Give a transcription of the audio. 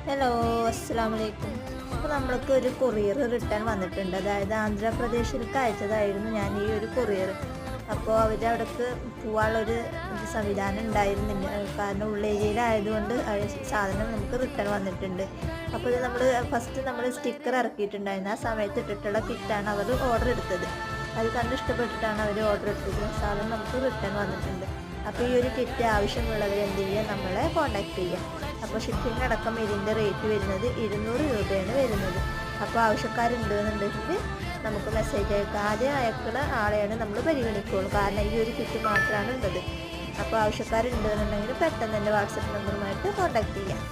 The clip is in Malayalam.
ഹലോ, അസ്സലാമലൈക്കും. അപ്പോൾ നമ്മൾക്ക് ഒരു കൊറിയർ റിട്ടേൺ വന്നിട്ടുണ്ട്. അതായത് ആന്ധ്രാപ്രദേശിലേക്ക് അയച്ചതായിരുന്നു ഞാൻ ഈ ഒരു കൊറിയർ. അപ്പോൾ അവരുടെ അവിടേക്ക് പോകാനുള്ളൊരു സംവിധാനം ഉണ്ടായിരുന്നില്ല. കാരണം ഉള്ളേരിയയിലായതുകൊണ്ട് സാധനം നമുക്ക് റിട്ടേൺ വന്നിട്ടുണ്ട്. അപ്പോൾ ഇത് നമ്മൾ സ്റ്റിക്കർ ഇറക്കിയിട്ടുണ്ടായിരുന്നു. ആ സമയത്ത് ഇട്ടിട്ടുള്ള കിറ്റാണ് അവർ ഓർഡർ എടുത്തത്. അത് കണ്ട് ഇഷ്ടപ്പെട്ടിട്ടാണ് അവർ ഓർഡർ എടുത്തത്. സാധനം നമുക്ക് റിട്ടേൺ വന്നിട്ടുണ്ട്. അപ്പോൾ ഈ ഒരു കിറ്റ് ആവശ്യമുള്ളവർ എന്ത് ചെയ്യുക, നമ്മളെ കോൺടാക്റ്റ് ചെയ്യുക. അപ്പോൾ ഷിപ്പിംഗ് അടക്കം ഇതിൻ്റെ റേറ്റ് വരുന്നത് 200 രൂപയാണ് വരുന്നത്. അപ്പോൾ ആവശ്യക്കാരുണ്ടെന്നുണ്ടെങ്കിൽ നമുക്ക് മെസ്സേജ് അയക്കാം. ആദ്യം അയക്കുന്ന ആളെയാണ് നമ്മൾ പരിഗണിക്കുകയുള്ളൂ. കാരണം ഈ ഒരു കിറ്റ് മാത്രമാണ് ഉള്ളത്. അപ്പോൾ ആവശ്യക്കാരുണ്ടെന്നുണ്ടെങ്കിൽ പെട്ടെന്ന് തന്നെ വാട്സപ്പ് നമ്പറുമായിട്ട് കോൺടാക്റ്റ് ചെയ്യാം.